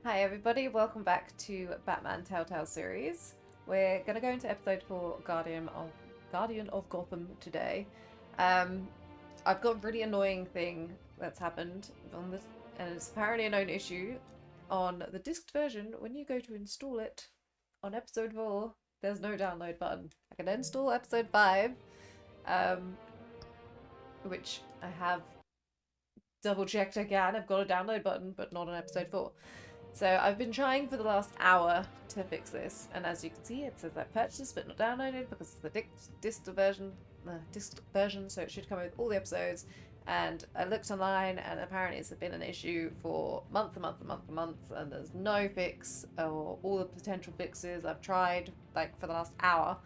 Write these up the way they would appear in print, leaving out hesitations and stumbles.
Hi everybody, welcome back to Batman Telltale series. We're going to go into episode 4, Guardian of Gotham today. I've got a really annoying thing that's happened on this, and it's apparently a known issue on the disc version. When you go to install it on episode 4, there's no download button. I can install episode 5, which I have double checked again. I've got a download button, but not on episode 4. So I've been trying for the last hour to fix this, and as you can see, it says I purchased but not downloaded because it's the disc version, so it should come with all the episodes. And I looked online, and apparently it's been an issue for month, and there's no fix or all the potential fixes. I've tried like for the last hour.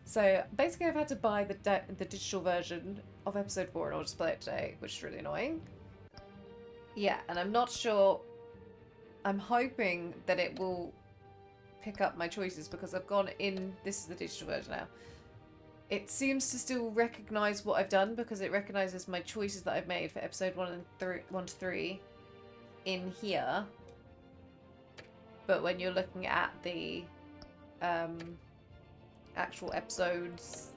So basically, I've had to buy the digital version of episode 4 in order to play it today, which is really annoying. Yeah, and I'm not sure. I'm hoping that it will pick up my choices because I've gone in. This is the digital version now. It seems to still recognize what I've done because it recognizes my choices that I've made for episode 1 to 3 in here. But when you're looking at the actual episodes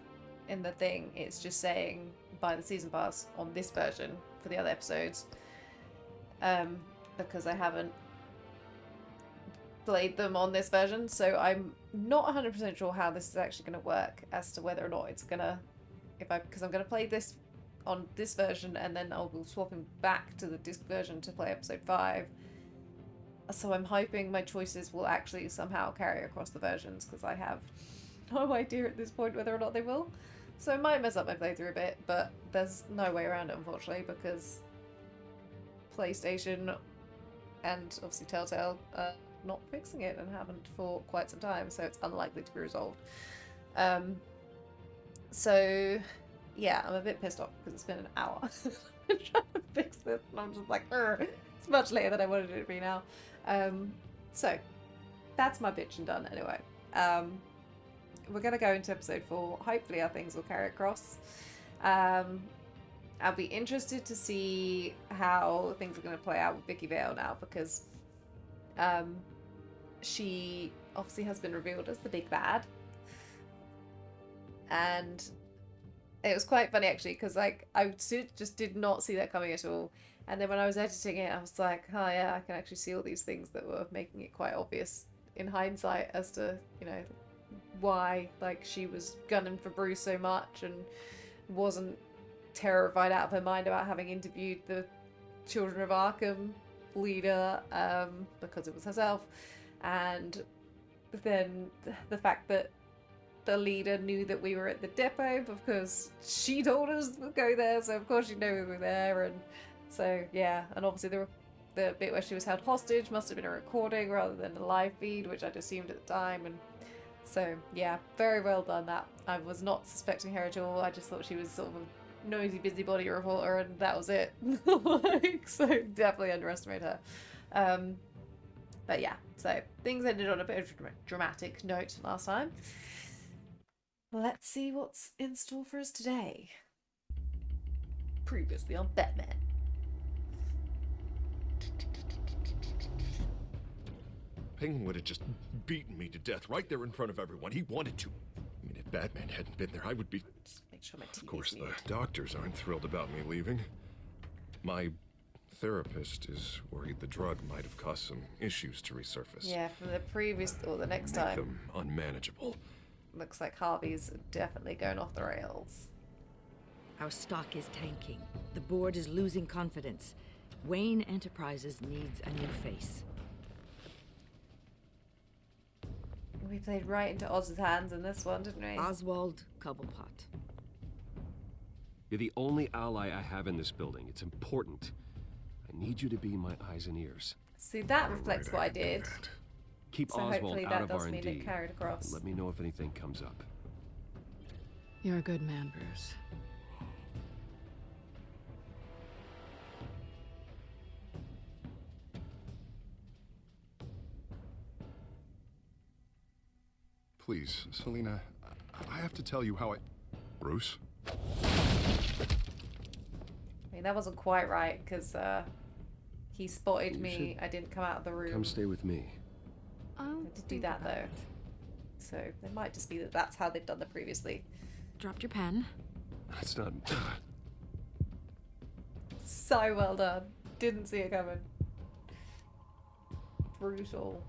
in the thing, it's just saying buy the season pass on this version for the other episodes. Because I haven't played them on this version, so I'm not 100% sure how this is actually going to work as to whether or not it's going to, because I'm going to play this on this version and then I'll be swapping back to the disc version to play episode 5. So I'm hoping my choices will actually somehow carry across the versions because I have no idea at this point whether or not they will. So it might mess up my playthrough a bit, but there's no way around it unfortunately because PlayStation and obviously Telltale not fixing it and haven't for quite some time, so it's unlikely to be resolved. So yeah, I'm a bit pissed off because it's been an hour trying to fix this, and I'm just like, it's much later than I wanted it to be now. So that's my bitching done anyway. We're gonna go into episode 4. Hopefully our things will carry across. I'll be interested to see how things are going to play out with Vicky Vale now because she obviously has been revealed as the big bad. And it was quite funny actually because like I just did not see that coming at all. And then when I was editing it, I was like, oh yeah, I can actually see all these things that were making it quite obvious in hindsight as to, you know, why like she was gunning for Bruce so much and wasn't terrified out of her mind about having interviewed the Children of Arkham leader because it was herself, and then the fact that the leader knew that we were at the depot because she told us to go there, so of course she knew we were there. And so yeah, and obviously the bit where she was held hostage must have been a recording rather than a live feed, which I'd assumed at the time. And so yeah, very well done. That I was not suspecting her at all. I just thought she was sort of a noisy busybody reporter and that was it. Like, so definitely underestimate her. But yeah, so things ended on a bit of a dramatic note last time. Let's see what's in store for us today. Previously on Batman. Penguin would have just beaten me to death right there in front of everyone. He wanted to. I mean, if Batman hadn't been there, I would be... Just make sure my TV's Of course, muted. the doctors aren't thrilled about me leaving. My therapist is worried the drug might have caused some issues to resurface. Yeah, from the previous or the next Make time. them unmanageable. Looks like Harvey's definitely going off the rails. Our stock is tanking. The board is losing confidence. Wayne Enterprises needs a new face. We played right into Oz's hands in this one, didn't we? Oswald Cobblepot. You're the only ally I have in this building. It's important. I need you to be my eyes and ears. See, that reflects what I did. Keep So Oswald hopefully out that of does R&D. mean it carried across. Let me know if anything comes up. You're a good man, Bruce. Please, Selina, I have to tell you how I... Bruce? I mean, that wasn't quite right, because He spotted You me. I didn't come out of the room. Come stay with me. I'll I did do think that about though. it. So it might just be that that's how they've done it previously. Dropped your pen. That's not... So well done. Didn't see it coming. Brutal.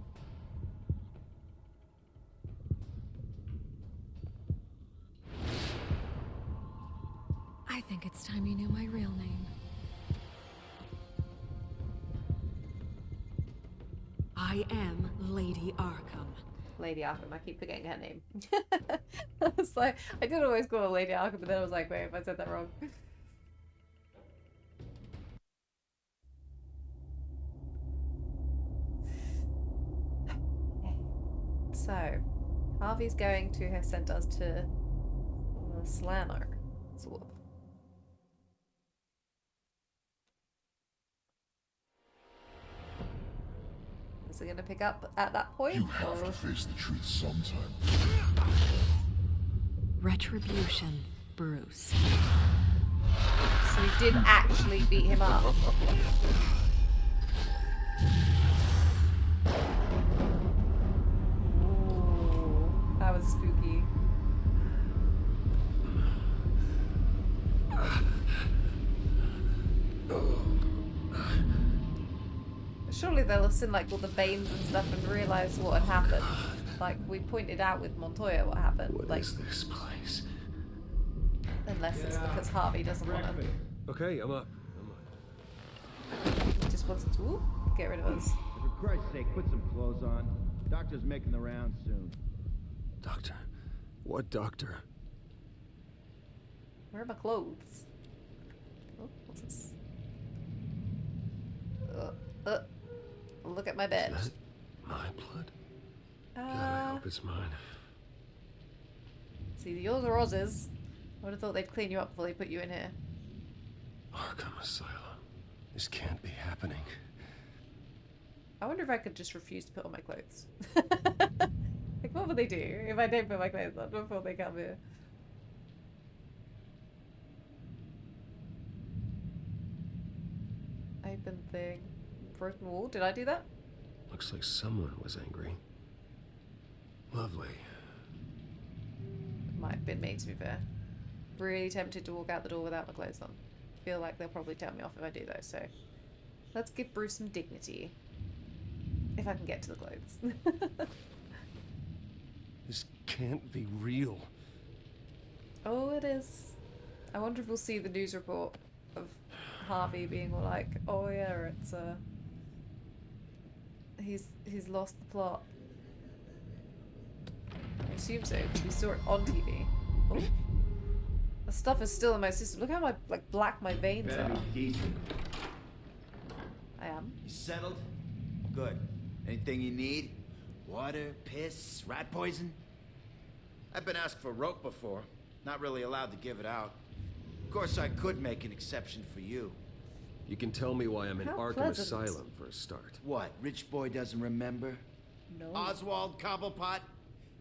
I think it's time you knew my real name. I am Lady Arkham. Lady Arkham. I keep forgetting her name. I was like, I did always call her Lady Arkham, but then I was like, wait, if I said that wrong. So, Harvey's going to have sent us to the Slammer, sort of. Is it going to pick up at that point? You have or- to face the truth sometime. Retribution, Bruce. So he did actually beat him up. Ooh, that was spooky. Surely they'll have seen like all the veins and stuff and realize what had happened. Like we pointed out with Montoya what happened. What like is this place? unless it's because Harvey doesn't want to. Okay, I'm up. He just wants to get rid of us. For Christ's sake, put some clothes on. Doctor's making the rounds soon. Doctor. What doctor? Where are my clothes? Oh, what's this? Look at my bed. Is that my blood? God, I hope it's mine. See, yours or Oz's. I would have thought they'd clean you up before they put you in here. Arkham Asylum. This can't be happening. I wonder if I could just refuse to put on my clothes. Like, what would they do if I don't put my clothes on before they come here? Open thing. Broken wall. Did I do that? Looks like someone was angry. Lovely. Might have been me, to be fair. Really tempted to walk out the door without my clothes on. Feel like they'll probably tell me off if I do though, so let's give Bruce some dignity. If I can get to the clothes. This can't be real. Oh, it is. I wonder if we'll see the news report of Harvey being all like, oh yeah, it's he's lost the plot. I assume so, because we saw it on TV. Oh. The stuff is still in my system. Look how black my veins Better are. be decent. I am. You settled? Good. Anything you need? Water, piss, rat poison? I've been asked for rope before. Not really allowed to give it out. Of course, I could make an exception for you. You can tell me why I'm in How Arkham pleasant. Asylum for a start. What, rich boy doesn't remember? No. Oswald Cobblepot?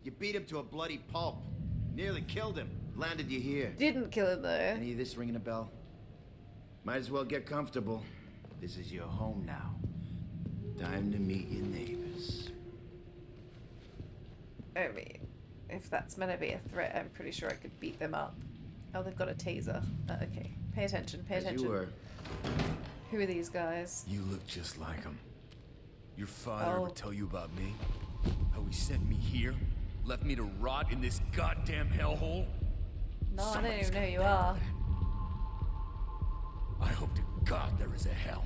You beat him to a bloody pulp. Nearly killed him. Landed you here. Didn't kill him though. Any of this ringing a bell? Might as well get comfortable. This is your home now. Time to meet your neighbors. I mean, if that's meant to be a threat, I'm pretty sure I could beat them up. Oh, they've got a taser. Okay, pay attention, pay As attention. you were. Who are these guys? You look just like him. Your father Oh. ever tell you about me? How he sent me here? Left me to rot in this goddamn hellhole? No, I don't Somebody's even know who gonna you pay are. for that. I hope to God there is a hell.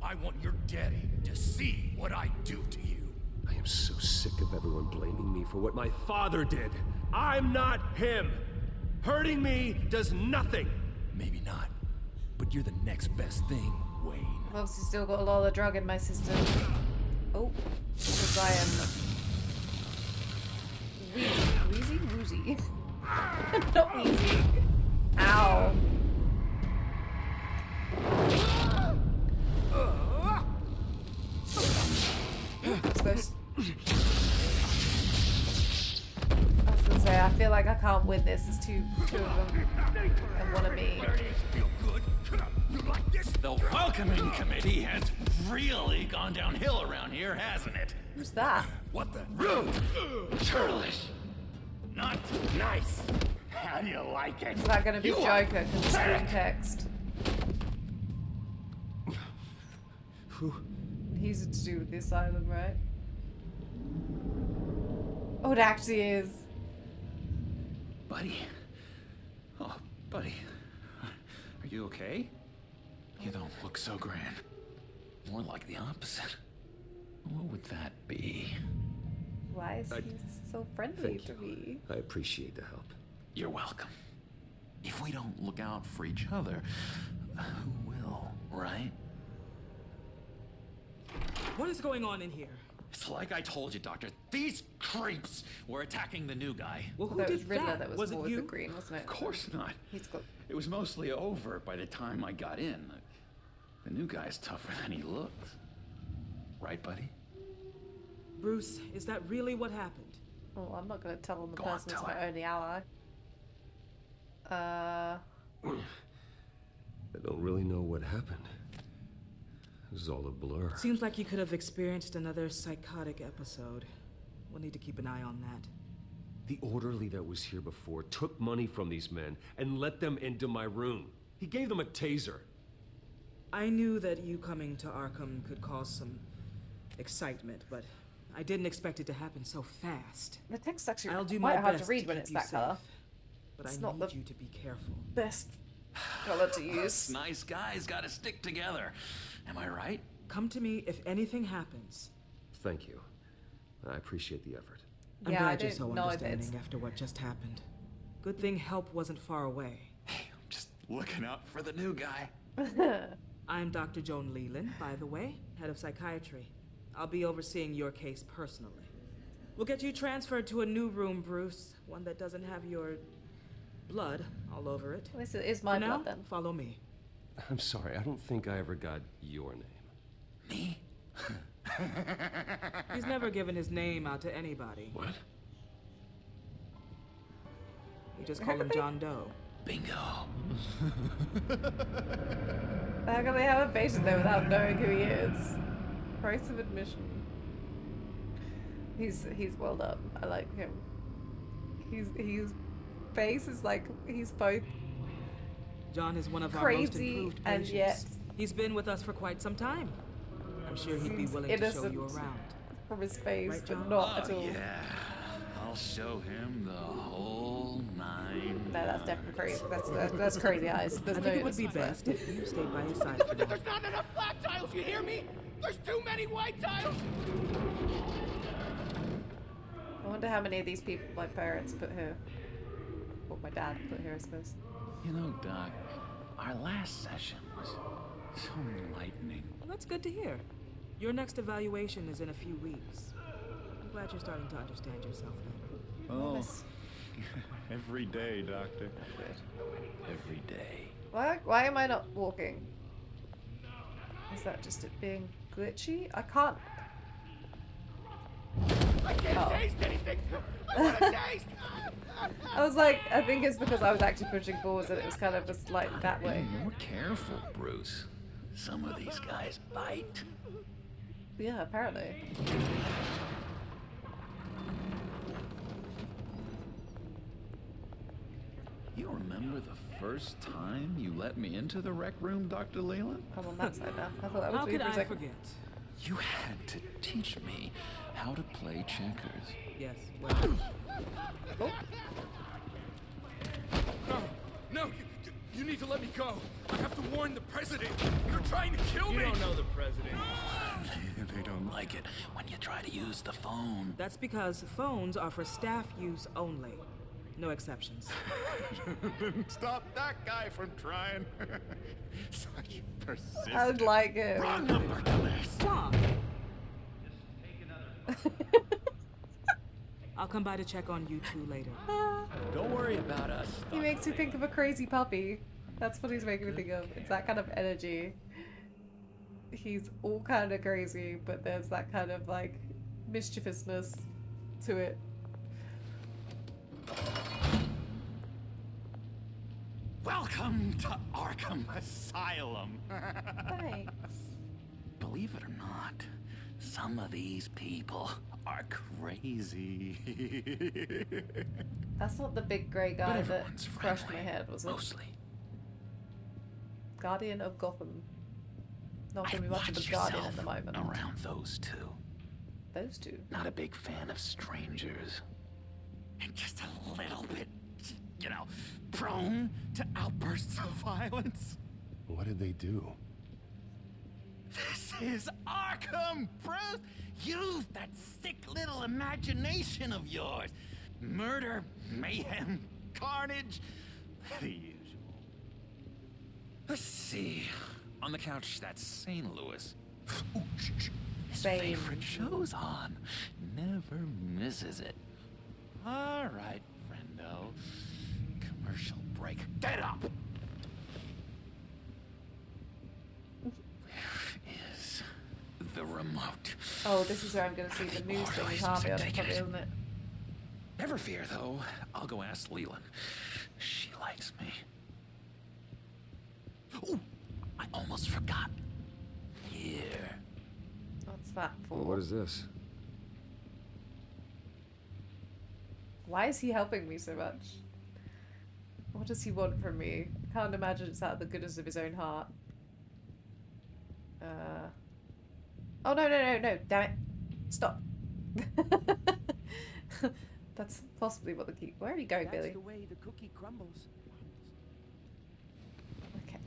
I want your daddy to see what I do to you. I am so sick of everyone blaming me for what my father did. I'm not him. Hurting me does nothing. Maybe not, but you're the next best thing, Wayne. I've obviously still got a lot of the drug in my system. Oh, because I am wheezy, woozy. Not wheezy. Ow. Supposed. I was gonna say, I feel like I can't win this. There's two of them and one of me. Feel good? like this. The welcoming committee has really gone downhill around here, hasn't it? Who's that? What the? Rude! Churlish! Not nice! How do you like it? Is that going to be You are Joker? Can screen text. Who? He's to do with the asylum, right? Oh, it actually is. Buddy. Oh, buddy. Are you okay? You don't look so grand. More like the opposite. What would that be? Why is he so friendly Thank to me? I appreciate the help. You're welcome. If we don't look out for each other, who will, right? What is going on in here? It's like I told you, Doctor. These creeps were attacking the new guy. Well, who That was did Riddler that was Was more it with you? the green, wasn't it? Of course not. He's got... It was mostly over by the time I got in. The new guy's tougher than he looks. Right, buddy? Bruce, is that really what happened? Oh, I'm not going to tell him the Go on, person who's tell my her. only ally. I don't really know what happened. This is all a blur. Seems like you could have experienced another psychotic episode. We'll need to keep an eye on that. The orderly that was here before took money from these men and let them into my room. He gave them a taser. I knew that you coming to Arkham could cause some excitement, but I didn't expect it to happen so fast. The text's actually I'll do quite my hard best to read when keep it's you that colour. safe, but It's I not need the- you to be careful. Best colour to Us use. nice guys gotta stick together. Am I right? Come to me if anything happens. Thank you. I appreciate the effort. I'm Yeah, I glad you're didn't so know that understanding it's- after what just happened. Good thing help wasn't far away. Hey, I'm just looking out for the new guy. I'm Dr. Joan Leland, by the way, head of psychiatry. I'll be overseeing your case personally. We'll get you transferred to a new room, Bruce. One that doesn't have your blood all over it. At least it is my For now, blood then. follow me. I'm sorry, I don't think I ever got your name. Me? He's never given his name out to anybody. What? We just call him John Doe. Bingo. How can they have a patient there without knowing who he is? Price of admission. He's well done. I like him. His face is like he's both John is one of our most crazy improved and patients. yet He's been with us for quite some time. I'm sure he'd be seems willing to show you innocent. around. from his face, Right, but John? not at all. Yeah. I'll show him the whole nine. No, that's definitely crazy. That's crazy eyes. There's I no think it would be innocence best if you stayed by his side for now. There's not enough black tiles, you hear me? There's too many white tiles! I wonder how many of these people my parents put here. Or my dad put here, I suppose. You know, Doc, our last session was so enlightening. Well, that's good to hear. Your next evaluation is in a few weeks. I'm glad you're starting to understand yourself better. Oh, This- every day, Doctor. Every day. Why am I not walking? Is that just it being glitchy? I can't. I can't Oh. taste anything! I want to taste! I was like, I think it's because I was actually pushing forwards and it was kind of just like that way. Be more careful, Bruce. Some of these guys bite. Yeah, apparently. You remember the first time you let me into the rec room, Dr. Leland? I'm on that side now. I thought that was How me could for a I second. forget? You had to teach me how to play checkers. Yes, well, No, you need to let me go. I have to warn the president. You're trying to kill me. you don't know the president. They don't like it when you try to use the phone. That's because phones are for staff use only. No exceptions. Stop that guy from trying. Such persistence. I would like it. Wrong number, dumbass. Stop! I'll come by to check on you two later. Don't worry about us. He makes me think of a crazy puppy. That's what he's making me think of. It's that kind of energy. He's all kind of crazy, but there's that kind of like mischievousness to it. Welcome to Arkham Asylum. Thanks. Believe it or not, some of these people are crazy. That's not the big grey guy that everyone's crushed my friendly, head, was it? mostly. Guardian of Gotham. Not I'd gonna be much of watch a guardian yourself at the moment. around those two. Those two. Not a big fan of strangers. And just a little bit, you know, prone to outbursts of violence. What did they do? This is Arkham, Bruce! Use that sick little imagination of yours. Murder, mayhem, carnage, the usual. Let's see. On the couch, that's St. Louis. Ooh, his Same. favorite show's on. Never misses it. All right, friendo. Commercial break. Get up! Where is the remote? Oh, this is where I'm gonna see the news thing with Harvey on it, probably, isn't it? Never fear, though. I'll go ask Leland. She likes me. Ooh, I almost forgot. Here. What's that for? What is this? Why is he helping me so much? What does he want from me? I can't imagine it's out of the goodness of his own heart. Oh, no, damn it. Stop. That's possibly what the key... Where are you going, Billy? That's the way the cookie crumbles. Okay.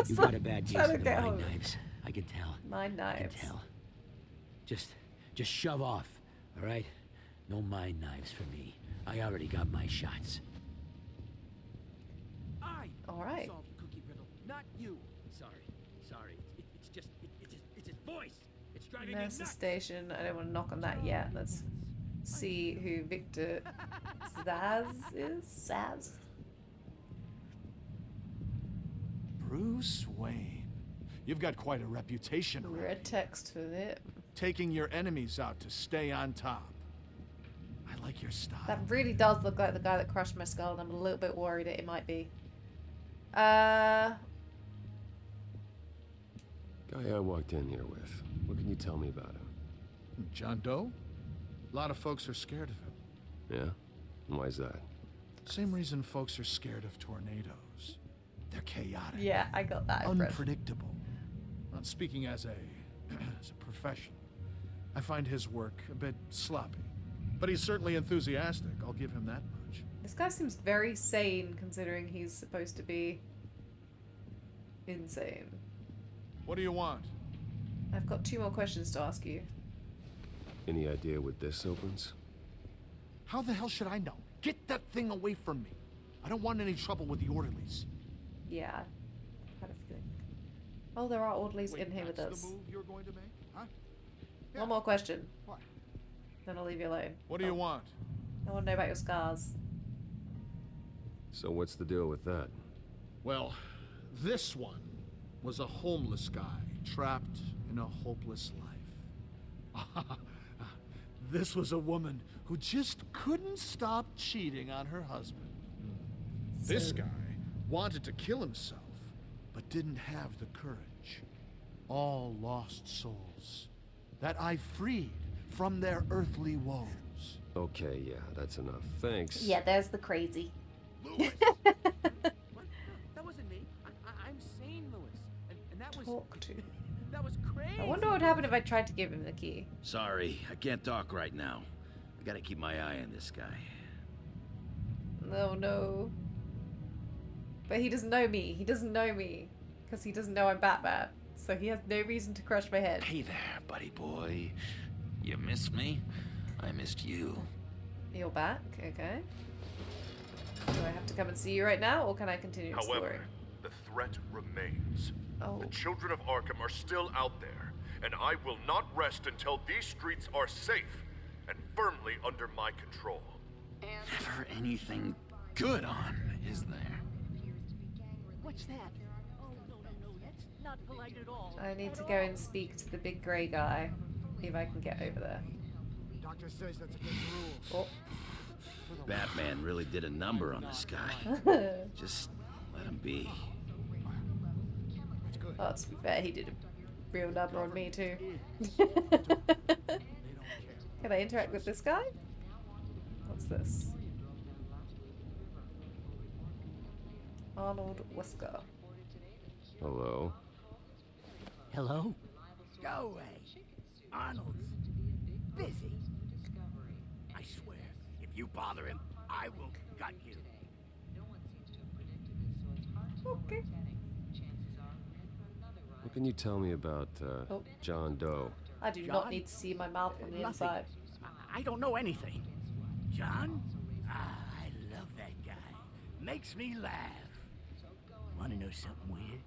You got a bad case Trying to of the get mind hold of- knives. I can tell. Mind I knives. can tell. Just shove off, all right? No mind knives for me. I already got my shots. I All right. solved the cookie riddle, not you. Sorry. It's his voice. It's driving me Nurse's nuts. station. I don't want to knock on that yet. Let's see who Victor Zaz is. Zaz? Bruce Wayne. You've got quite a reputation, Red text for it. taking your enemies out to stay on top. I like your style. That really does look like the guy that crushed my skull, and I'm a little bit worried it might be. Guy I walked in here with. What can you tell me about him? John Doe? A lot of folks are scared of him. Yeah? And why's that? Same reason folks are scared of tornadoes. They're chaotic. Yeah, I got that impression. Unpredictable. Not speaking as a professional. I find his work a bit sloppy. But he's certainly enthusiastic, I'll give him that much. This guy seems very sane considering he's supposed to be insane. What do you want? I've got 2 more questions to ask you. Any idea what this opens? How the hell should I know? Get that thing away from me. I don't want any trouble with the orderlies. Yeah, I had a feeling. Oh, there are orderlies in here with that's us. the move you're going to make? Huh? Yeah. One more question. What? Then I'll leave you alone. What do you want? I want to know about your scars. So what's the deal with that? Well, this one was a homeless guy trapped in a hopeless life. This was a woman who just couldn't stop cheating on her husband. This guy wanted to kill himself, but didn't have the courage. All lost souls that I freed from their earthly woes. Okay, yeah, that's enough. Thanks. Yeah, there's the crazy. What? That wasn't me. I'm sane, Lewis. And that was... Talk to. That was crazy. I wonder what would happen if I tried to give him the key. Sorry, I can't talk right now. I gotta keep my eye on this guy. Oh no. But he doesn't know me. He doesn't know me. Because he doesn't know I'm Batman. So he has no reason to crush my head. Hey there, buddy boy. You missed me? I missed you. You're back? Okay. Do I have to come and see you right now, or can I continue exploring? However, the threat remains. Oh. The children of Arkham are still out there, and I will not rest until these streets are safe and firmly under my control. Never anything good on, is there? What's that? Oh, no, that's not polite at all. I need to go and speak to the big grey guy, if I can get over there. Doctor says that's against the rules. Oh. Batman really did a number on this guy. Just Let him be. That's good. Oh, to be fair, he did a real number on me too. Can I interact with this guy? What's this? Arnold Whisker. Hello? Hello? Go away. Arnold's busy. I swear, if you bother him, I will gut you. Okay. What can you tell me about, Oh. John Doe? I do not need to see my mouth on the Nothing. inside. I don't know anything. John? Ah, I love that guy. Makes me laugh. Want to know something weird?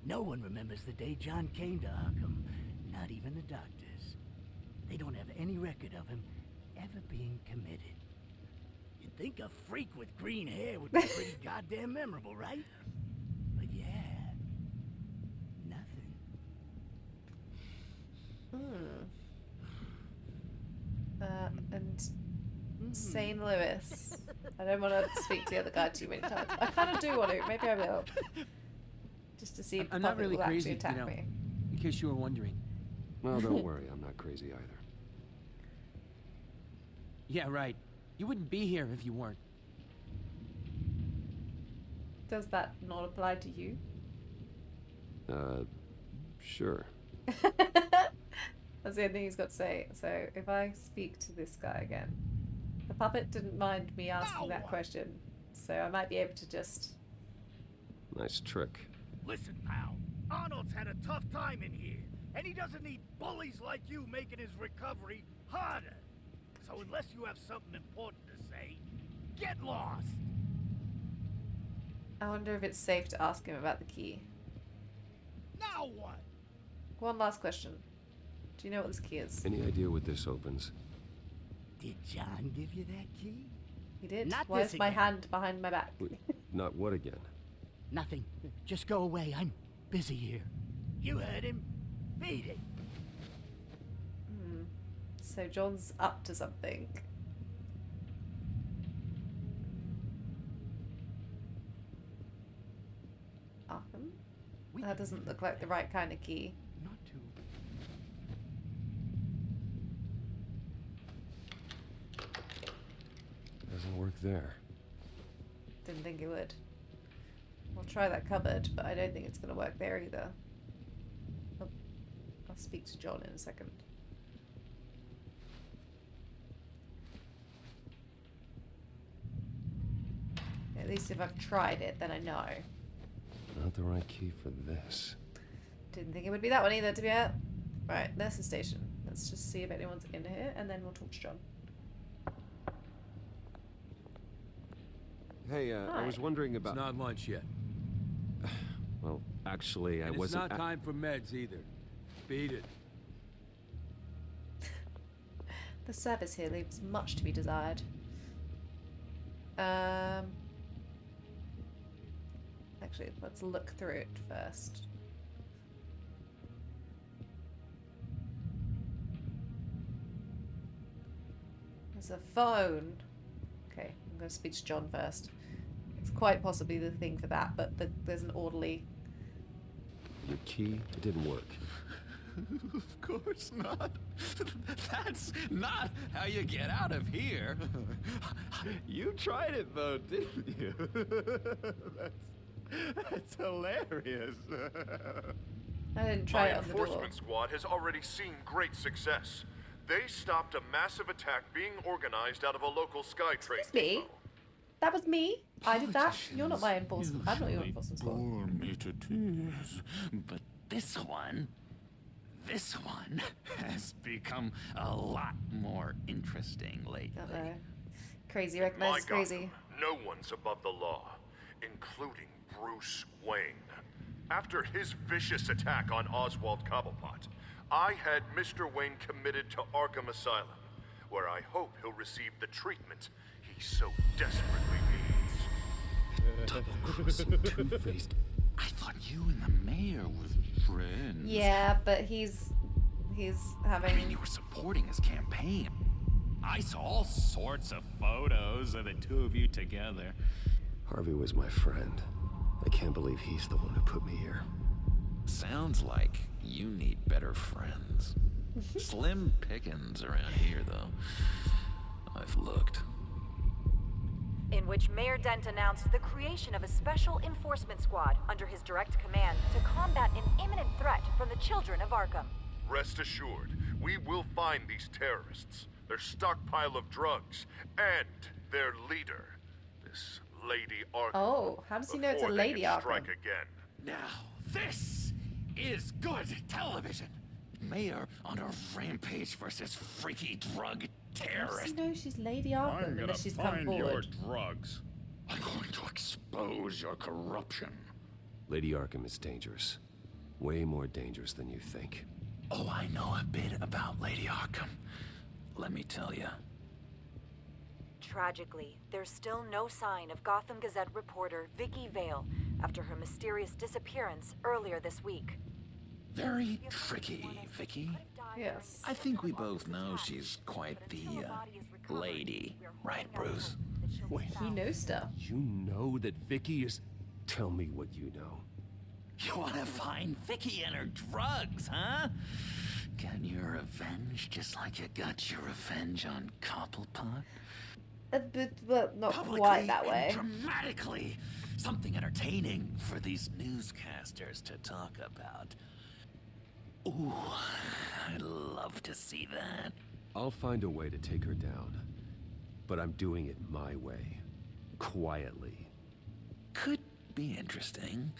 No one remembers the day John came to Arkham. Not even the doctors. They don't have any record of him ever being committed. You'd think a freak with green hair would be pretty goddamn memorable, right? But yeah, nothing. And St. Louis. I don't want to speak to the other guy too many times. I kind of do want to. Maybe I will. Just to see if the I'm not puppet really will crazy, actually attack you know, me. in case you were wondering. Well, don't worry, I'm not crazy either. Yeah, right. You wouldn't be here if you weren't. Does that not apply to you? Sure. That's the only thing he's got to say. So if I speak to this guy again, the puppet didn't mind me asking that question, so I might be able to just. Nice trick. Listen, pal. Arnold's had a tough time in here, and he doesn't need bullies like you making his recovery harder. So unless you have something important to say, get lost. I wonder if it's safe to ask him about the key. Now what? One last question. Do you know what this key is? Any idea what this opens? Did John give you that key? He did. Not Why this is my again. hand behind my back? Not what again? Nothing. Just go away. I'm busy here. You heard him. Beat it. So John's up to something. Arkham? That doesn't look like the right kind of key. Not too. Doesn't work there. Didn't think it would. I'll try that cupboard, but I don't think it's going to work there either. I'll speak to John in a second. At least if I've tried it, then I know. Not the right key for this. Didn't think it would be that one either, to be honest. Right, nurse's station. Let's just see if anyone's in here, and then we'll talk to John. Hey, I was wondering about... It's not lunch yet. Well, actually, I And wasn't... it's not time for meds either. Beat it. The service here leaves much to be desired. Actually, let's look through it first. There's a phone. Okay, I'm going to speak to John first. It's quite possibly the thing for that, but there's an orderly. Your key, it didn't work. Of course not. That's not how you get out of here. You tried it though, didn't you? That's hilarious. I didn't try it on the door. My enforcement squad has already seen great success. They stopped a massive attack being organized out of a local Skytrain Excuse me? depot. That was me. I did that. You're not my enforcement. I'm not your enforcement squad. Bore me to tears. But this one has become a lot more interesting lately. Uh-oh. Crazy My recognizes Gotham, crazy. no one's above the law, including Bruce Wayne. After his vicious attack on Oswald Cobblepot, I had Mr. Wayne committed to Arkham Asylum, where I hope he'll receive the treatment he so desperately needs. Double-crossing, two-faced... I thought you and the mayor were friends. Yeah, but he's having. I mean, you were supporting his campaign. I saw all sorts of photos of the two of you together. Harvey was my friend. I can't believe he's the one who put me here. Sounds like you need better friends. Slim pickings around here, though. I've looked. In which Mayor Dent announced the creation of a special enforcement squad under his direct command to combat an imminent threat from the children of Arkham. Rest assured, we will find these terrorists, their stockpile of drugs, and their leader, this Lady Arkham. Oh, how does he know it's a before they Lady can Arkham? strike again. Now, this is good television. Mayor on a rampage versus freaky drug How does terrorist. he know she's Lady Arkham unless she's come forward? drugs. I'm going to expose your corruption. Lady Arkham is dangerous. Way more dangerous than you think. Oh, I know a bit about Lady Arkham. Let me tell you. Tragically, there's still no sign of Gotham Gazette reporter Vicky Vale after her mysterious disappearance earlier this week. Very tricky, Vicky. Yes. I think we both know she's quite the, lady. Right, Bruce? Wait, He knows stuff. you know that Vicky is... Tell me what you know. You want to find Vicky and her drugs, huh? Get your revenge just like you got your revenge on Cobblepot? But not quite that way. And dramatically. Something entertaining for these newscasters to talk about. Ooh, I'd love to see that. I'll find a way to take her down. But I'm doing it my way. Quietly. Could be interesting.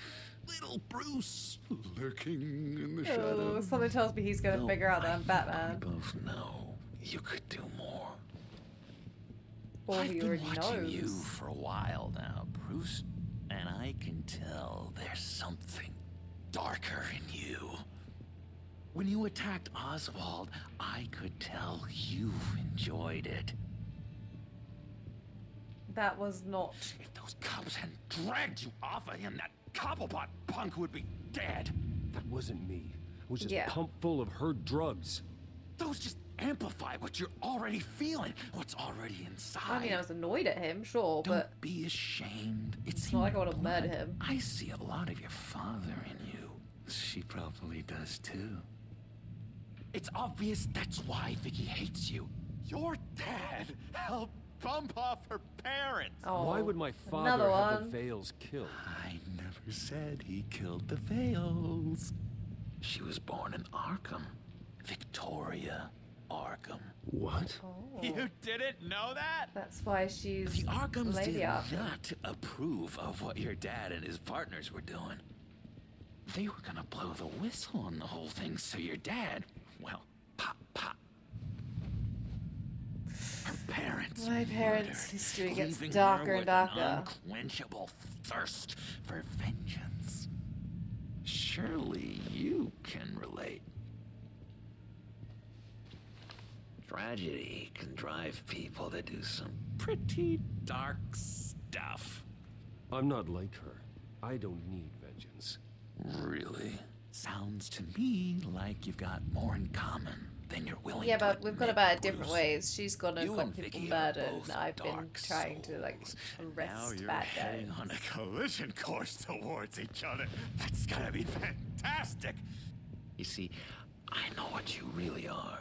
Little Bruce Lurking in the Oh, shadows. something tells me he's gonna figure out that I'm Batman. We both know you could do more. Or I've he been already watching knows. you for a while now, Bruce, and I can tell there's something darker in you. When you attacked Oswald, I could tell you enjoyed it. That was not. If those cops hadn't dragged you off of him, that Cobblepot punk would be dead. That wasn't me. It was just Yeah. pumped full of her drugs. Those just amplify what you're already feeling, what's already inside. I mean, I was annoyed at him, sure, Don't but be ashamed. it's not like I want to murder him. I see a lot of your father in you. She probably does too. It's obvious that's why Vicky hates you. Your dad helped bump off her parents. Oh, Why would my father another have the one. Vales killed? I never said he killed the Vales. She was born in Arkham. Victoria Arkham. What? Oh, You didn't know that? that's why she's The Arkhams Lady did Arkham. not approve of what your dad and his partners were doing. They were gonna blow the whistle on the whole thing, so your dad, well, pop, pop. Her parents My parents' murdered, history gets leaving darker her and with darker. An unquenchable thirst for vengeance. Surely you can relate. Tragedy can drive people to do some pretty dark stuff. I'm not like her. I don't need vengeance. Really? Sounds to me like you've got more in common than you're willing Yeah, to but we've got admit, about it different Bruce. ways. She's gonna You got and people Vicky are murdered, both and I've been dark trying to like souls. arrest Now you're bad heading guys. on a collision course towards each other. That's gonna be fantastic. You see, I know what you really are.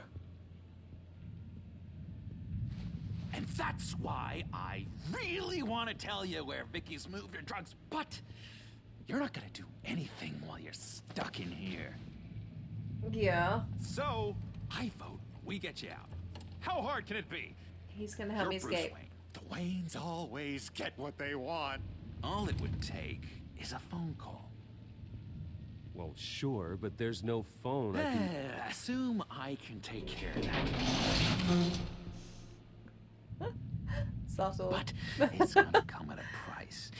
And that's why I really want to tell you where Vicky's moved her drugs, but you're not gonna do anything while you're stuck in here. Yeah, So, I vote we get you out. How hard can it be? he's gonna help You're me Bruce escape. Wayne. The Waynes always get what they want. All it would take is a phone call. Well, sure, but there's no phone. I can... Assume I can take care of that. Subtle. But it's gonna come at a price.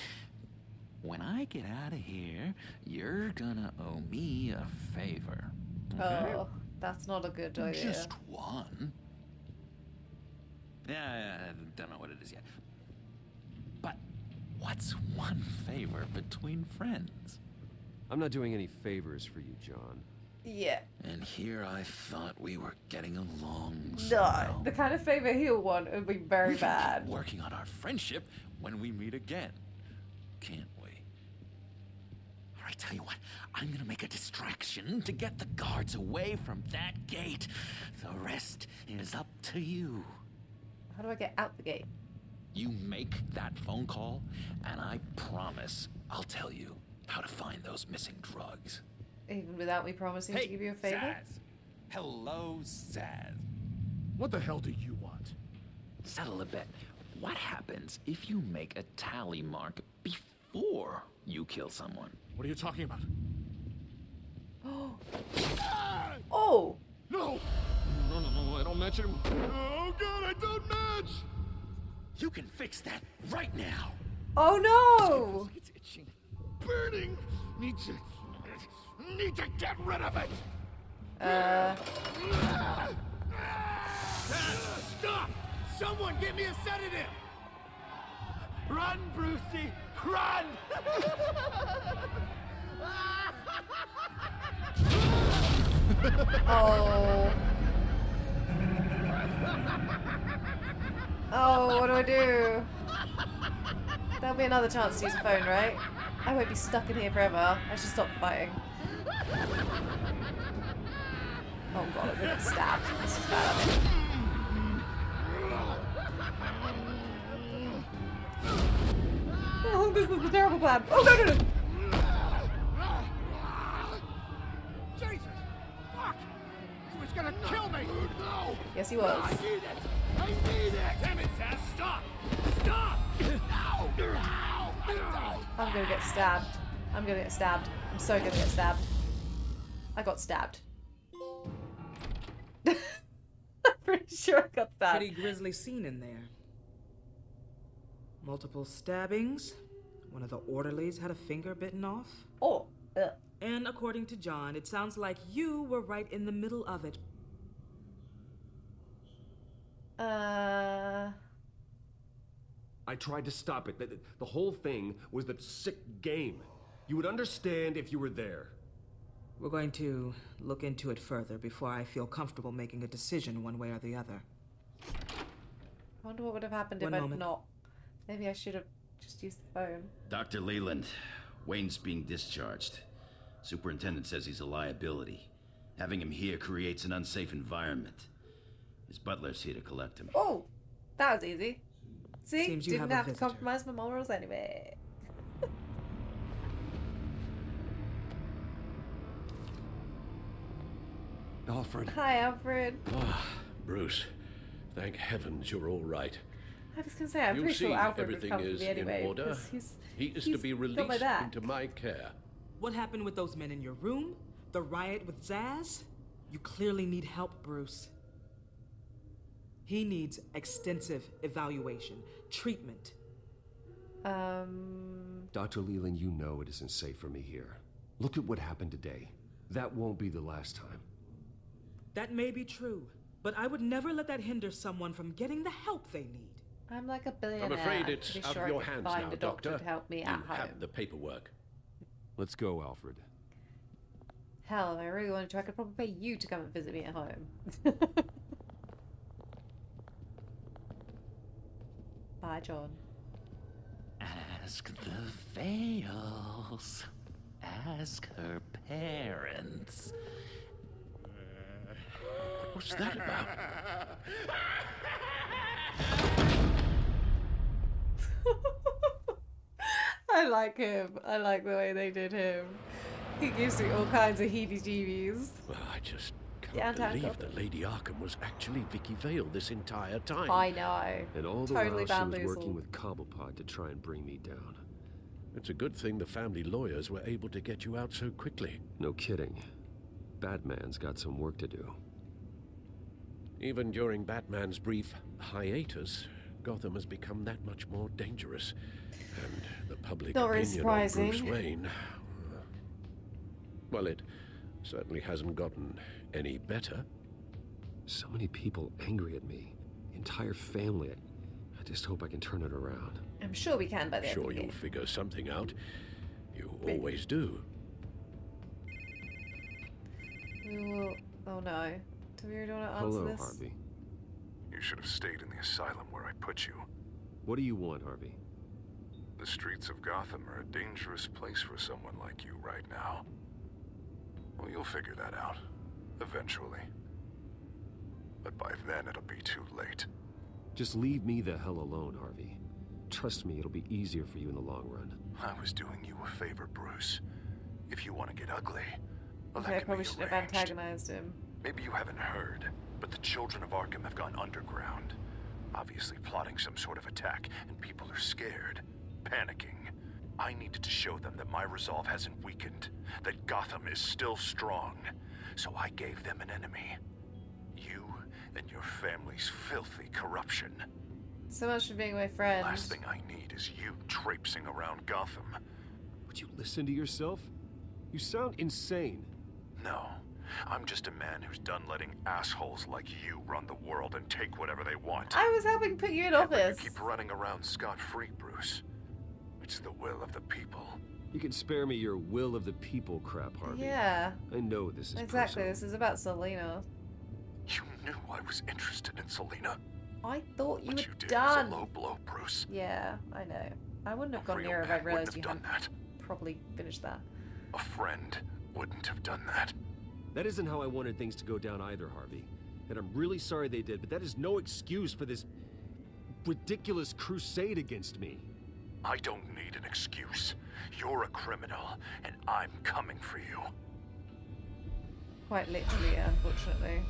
When I get out of here, you're gonna owe me a favor. Okay? Oh, that's not a good idea. Just one. Yeah, I don't know what it is yet. But what's one favor between friends? I'm not doing any favors for you, John. Yeah. And here I thought we were getting along No, somehow. the kind of favor he'll want would be very We can bad. keep working on our friendship when we meet again. Can't we? I tell you what, I'm gonna make a distraction to get the guards away from that gate. The rest is up to you. How do I get out the gate? You make that phone call, and I promise I'll tell you how to find those missing drugs. Even without me promising Hey, to give you a favor? Zaz. Hello, Zaz. What the hell do you want? Settle a bet. What happens if you make a tally mark before you kill someone? What are you talking about? Oh! No! No, I don't match him. Oh god, I don't match! You can fix that right now. Oh no! It's itching. Burning! Need to get rid of it! Stop! Someone give me a sedative! Run, Brucey! Run! Oh. Oh, what do I do? There'll be another chance to use a phone, right? I won't be stuck in here forever. I should stop fighting. Oh god, I'm gonna get stabbed. This is bad. Oh, this is a terrible plan. Oh, no! Jesus! Fuck! He was gonna kill me! No! Yes, he was. I need it! I need it! Damn it, Zaz! Stop! Stop! No! No! I'm gonna get stabbed. I'm gonna get stabbed. I'm so gonna get stabbed. I got stabbed. I'm pretty sure I got stabbed. Pretty grisly scene in there. Multiple stabbings. One of the orderlies had a finger bitten off. Oh. And according to John, it sounds like you were right in the middle of it. I tried to stop it. The whole thing was that sick game. You would understand if you were there. We're going to look into it further before I feel comfortable making a decision one way or the other. I wonder what would have happened One if I'd moment. not. Maybe I should have just used the phone. Dr. Leland, Wayne's being discharged. Superintendent says he's a liability. Having him here creates an unsafe environment. His butler's here to collect him. Oh, that was easy. See, Seems you didn't have a have to visitor. compromise my morals anyway. Alfred. Hi, Alfred. Ah, Bruce. Thank heavens you're all right. I was gonna say, I'm You pretty see, sure Alfred would everything come to is me anyway. in order. 'Cause He is he's to be got my released back. into my care. What happened with those men in your room? The riot with Zaz? You clearly need help, Bruce. He needs extensive evaluation, treatment. Dr. Leland, you know it isn't safe for me here. Look at what happened today. That won't be the last time. That may be true, but I would never let that hinder someone from getting the help they need. I'm like a billionaire. I'm afraid I'm it's pretty out sure of your I could hands find now, a doctor Doctor. to help me You at home. have the paperwork. Let's go, Alfred. Hell, if I really wanted to, I could probably pay you to come and visit me at home. Bye, John. Ask the Vales. Ask her parents. What's that about? I like him. I like the way they did him. He gives me all kinds of heebie-jeebies. Well, I just Yeah, can't Anton, believe go. that Lady Arkham was actually Vicky Vale this entire time. I know. And all the Totally while she was bamboozled. working with Cobblepot to try and bring me down. It's a good thing the family lawyers were able to get you out so quickly. No kidding. Batman's got some work to do. Even during Batman's brief hiatus, Gotham has become that much more dangerous. And the public Not very opinion on Bruce surprising. Wayne... well, it certainly hasn't gotten any better. So many people angry at me. Entire family. I just hope I can turn it around. I'm sure we can by the end Sure of the you'll game. figure something out. You always do. We will... Oh no. Do we really want to answer Hello, this? Harvey. You should have stayed in the asylum where I put you. What do you want, Harvey? The streets of Gotham are a dangerous place for someone like you right now. Well, you'll figure that out. Eventually. But by then, it'll be too late. Just leave me the hell alone, Harvey. Trust me, it'll be easier for you in the long run. I was doing you a favor, Bruce. If you want to get ugly, well, Okay, I that can probably be shouldn't have arranged. antagonized him. Maybe you haven't heard, but the children of Arkham have gone underground. Obviously plotting some sort of attack, and people are scared, panicking. I needed to show them that my resolve hasn't weakened, that Gotham is still strong. So I gave them an enemy. You and your family's filthy corruption. So much for being my friend. Last thing I need is you traipsing around Gotham. Would you listen to yourself? You sound insane. No, I'm just a man who's done letting assholes like you run the world and take whatever they want. I was helping put you in Can't let you office. keep running around scot-free, Bruce. It's the will of the people. You can spare me your will of the people crap, Harvey. Yeah. I know this is Exactly, personal. this is about Selena. You knew I was interested in Selena. I thought you What were you did done. was a low blow, Bruce. Yeah, I know. I wouldn't have A gone real near if I man wouldn't realized have you done hadn't that. probably finished that. A friend wouldn't have done that. That isn't how I wanted things to go down either, Harvey. And I'm really sorry they did, but that is no excuse for this ridiculous crusade against me. I don't need an excuse. You're a criminal, and I'm coming for you. Quite literally, unfortunately.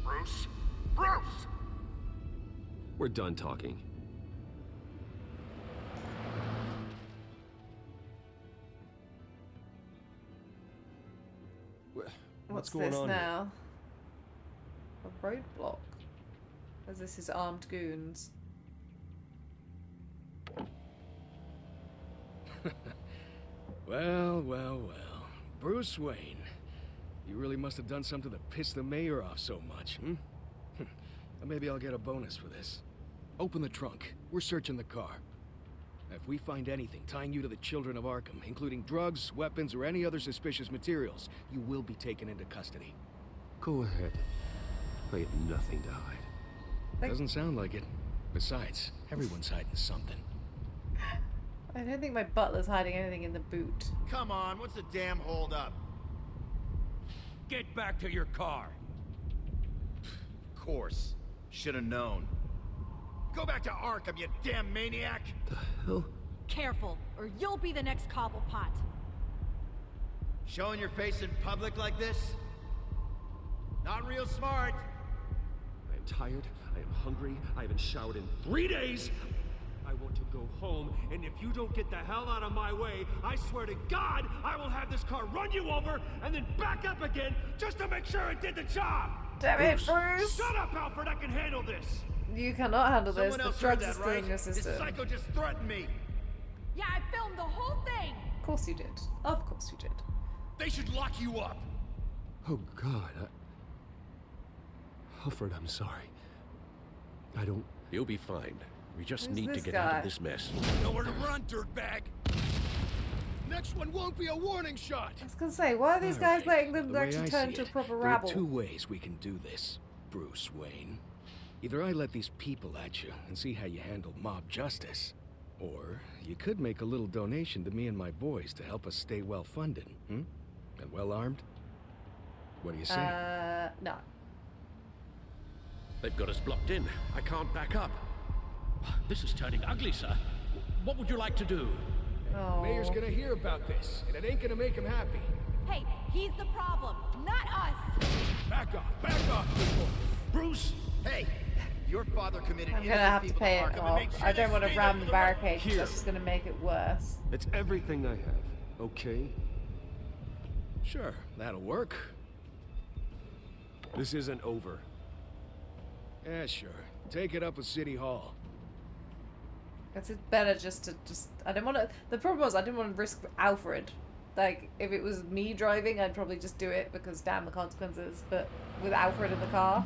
Bruce? Bruce! We're done talking. What's going this on now? A roadblock. As this is armed goons. Well, well, well. Bruce Wayne. You really must have done something to piss the mayor off so much, hmm? Maybe I'll get a bonus for this. Open the trunk. We're searching the car. If we find anything tying you to the children of Arkham, including drugs, weapons, or any other suspicious materials, you will be taken into custody. Go ahead. I have nothing to hide. Doesn't sound like it. Besides, everyone's hiding something. I don't think my butler's hiding anything in the boot. Come on, what's the damn hold up? Get back to your car. Of course. Should have known. Go back to Arkham, you damn maniac! The hell? Careful, or you'll be the next Cobblepot. Showing your face in public like this? Not real smart. I am tired. I am hungry. I haven't showered in 3 days. I want to go home, and if you don't get the hell out of my way, I swear to God, I will have this car run you over and then back up again just to make sure it did the job. Damn it, Bruce! Shut up, Alfred! I can handle this. You cannot handle this. Someone The else drugs heard are that, still right? in your system. This psycho just threatened me. Yeah, I filmed the whole thing. Of course you did. Of course you did. They should lock you up. Oh, God. Alfred, I'm sorry. I don't... You'll be fine. We just Who's need to this get guy? out of this mess. Nowhere to run, dirtbag. Next one won't be a warning shot. I was gonna say, why are these All guys right. letting Well, them the way actually I turn see into a it, proper there rabble? are two ways we can do this, Bruce Wayne. Either I let these people at you and see how you handle mob justice, or you could make a little donation to me and my boys to help us stay well funded, hmm? And well armed. What do you say? No. They've got us blocked in. I can't back up. This is turning ugly, sir. What would you like to do? Oh. Mayor's gonna hear about this, and it ain't gonna make him happy. Hey, he's the problem, not us. Back off, people. Bruce! Hey, your father committed I'm gonna innocent have to people pay it Arkham and off. make sure I they don't want to stay ram there the for barricade, 'cause Here. that's just gonna make it worse. It's everything I have, okay? Sure, that'll work. This isn't over. Yeah, sure. Take it up with City Hall. It's better just to I don't want to. The problem was I didn't want to risk Alfred. Like if it was me driving, I'd probably just do it because damn the consequences. But with Alfred in the car,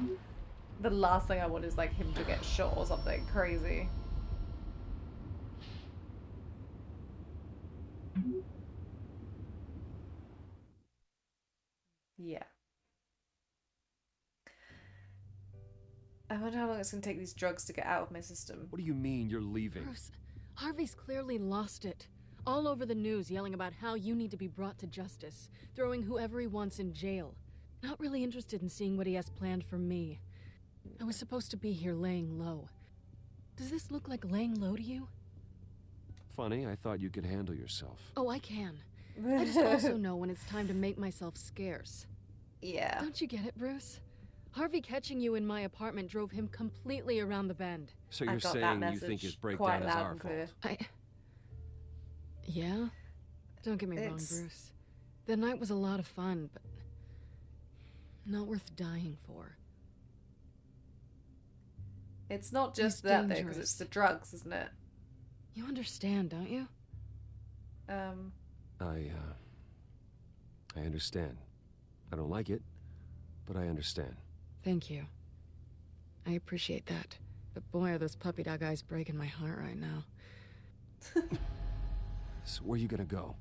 the last thing I want is like him to get shot or something crazy. Yeah. I wonder how long it's gonna take these drugs to get out of my system. What do you mean you're leaving? Bruce, Harvey's clearly lost it. All over the news yelling about how you need to be brought to justice, throwing whoever he wants in jail. Not really interested in seeing what he has planned for me. I was supposed to be here laying low. Does this look like laying low to you? Funny, I thought you could handle yourself. Oh, I can. I just also know when it's time to make myself scarce. Yeah. Don't you get it, Bruce? Harvey catching you in my apartment drove him completely around the bend. So you're saying you think his breakdown is our fault? Yeah? Don't get me wrong, Bruce. The night was a lot of fun, but not worth dying for. It's not just that, though, because it's the drugs, isn't it? You understand, don't you? I understand. I don't like it, but I understand. Thank you. I appreciate that. But boy, are those puppy dog eyes breaking my heart right now. So where are you gonna go?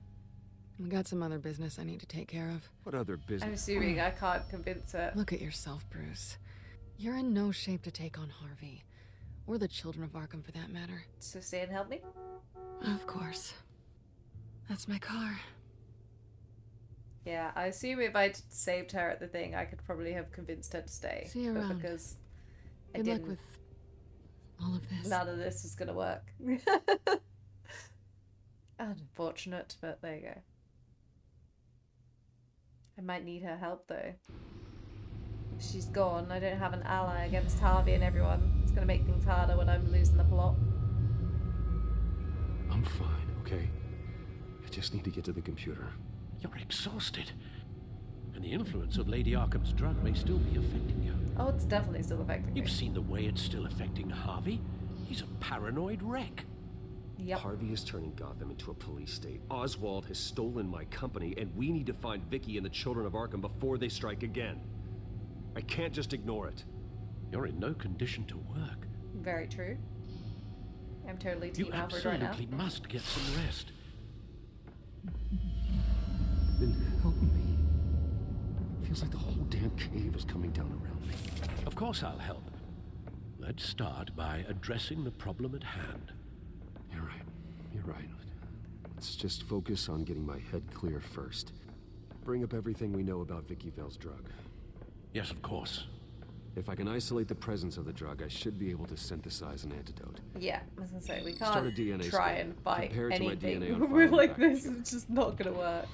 We got some other business I need to take care of. What other business? I'm assuming I can't convince her. Look at yourself, Bruce. You're in no shape to take on Harvey. Or the children of Arkham, for that matter. So stay and help me? Of course. That's my car. Yeah, I assume if I'd saved her at the thing, I could probably have convinced her to stay. See you around. Because Good luck with all of this. None of this is gonna work. Unfortunate, but there you go. I might need her help, though. If she's gone, I don't have an ally against Harvey and everyone. It's gonna make things harder when I'm losing the plot. I'm fine, okay? I just need to get to the computer. You're exhausted. And the influence of Lady Arkham's drug may still be affecting you. Oh, it's definitely still affecting me. You've seen the way it's still affecting Harvey. He's a paranoid wreck. Yep. Harvey is turning Gotham into a police state. Oswald has stolen my company, and we need to find Vicky and the children of Arkham before they strike again. I can't just ignore it. You're in no condition to work. Very true. I'm totally Team Alfred right now. You absolutely must get some rest. Then help me. Feels like the whole damn cave is coming down around me. Of course I'll help. Let's start by addressing the problem at hand. You're right. You're right. Let's just focus on getting my head clear first. Bring up everything we know about Vicky Vale's drug. Yes, of course. If I can isolate the presence of the drug, I should be able to synthesize an antidote. Yeah, I was gonna say, we Start a can't DNA try scan. and fight Compare it to my anything DNA on with file like back this. here. It's just not gonna work.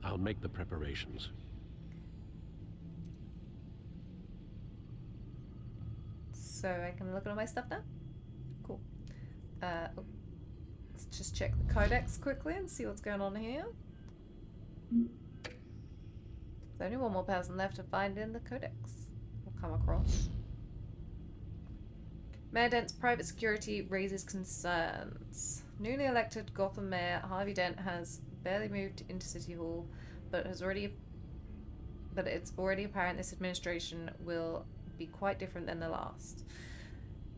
I'll make the preparations. So I can look at all my stuff now? Cool. Let's just check the codex quickly and see what's going on here. There's only one more person left to find in the codex. We'll come across. Mayor Dent's private security raises concerns. Newly elected Gotham Mayor Harvey Dent has barely moved into City Hall, but it's already apparent this administration will be quite different than the last.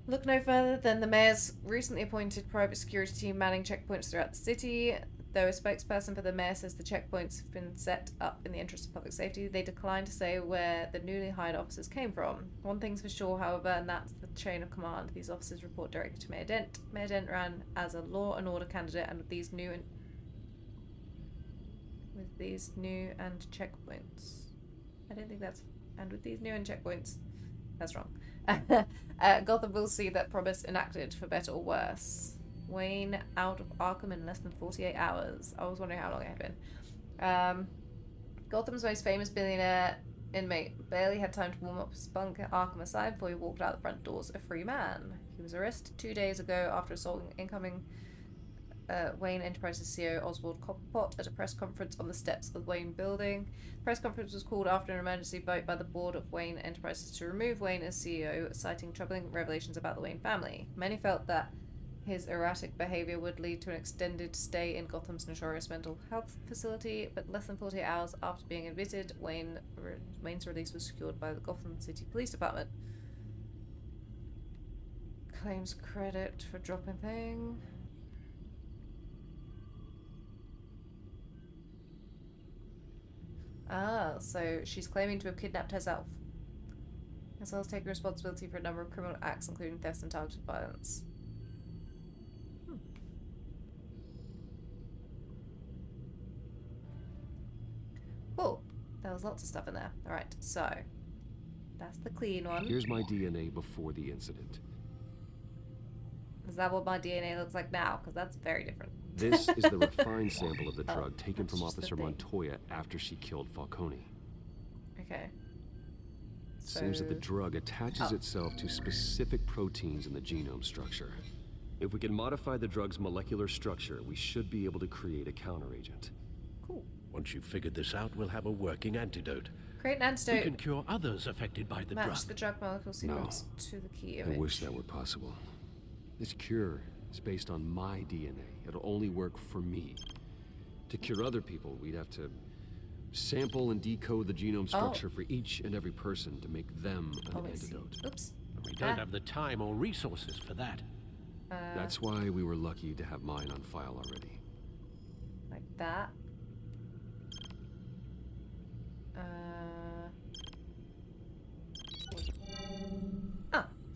Look no further than the mayor's recently appointed private security team manning checkpoints throughout the city. Though a spokesperson for the mayor says the checkpoints have been set up in the interest of public safety, they decline to say where the newly hired officers came from. One thing's for sure, however, and that's the chain of command. These officers report directly to Mayor Dent. Mayor Dent ran as a law and order candidate, and with these new and checkpoints. I don't think that's... And with these new and checkpoints... That's wrong. Gotham will see that promise enacted for better or worse. Wayne out of Arkham in less than 48 hours. I was wondering how long it had been. Gotham's most famous billionaire inmate barely had time to warm up his bunk at Arkham Asylum before he walked out the front doors a free man. He was arrested 2 days ago after assaulting incoming Wayne Enterprises CEO Oswald Cobblepot at a press conference on the steps of the Wayne building. The press conference was called after an emergency vote by the board of Wayne Enterprises to remove Wayne as CEO, citing troubling revelations about the Wayne family. Many felt that his erratic behavior would lead to an extended stay in Gotham's notorious mental health facility, but less than 48 hours after being admitted, Wayne's release was secured by the Gotham City Police Department. Claims credit for dropping thing. Ah, so she's claiming to have kidnapped herself. as well as taking responsibility for a number of criminal acts, including theft and targeted violence. Cool. There was lots of stuff in there. Alright, so that's the clean one. Here's my DNA before the incident. Is that what my DNA looks like now? Because that's very different. This is the refined sample of the Oh, drug taken that's from just the Officer thing. Montoya after she killed Falcone. Okay. Seems that the So- drug attaches Oh. itself to specific proteins in the genome structure. If we can modify the drug's molecular structure, we should be able to create a counteragent. Cool. Once you've figured this out, we'll have a working antidote. Create an We antidote. can cure others affected by the Match drug. the drug molecule sequence to the key I image. wish that were possible. This cure is based on my DNA. It'll only work for me. To cure other people, we'd have to sample and decode the genome structure for each and every person to make them an antidote. Oops. We don't have the time or resources for that. That's why we were lucky to have mine on file already. Like that. Ah.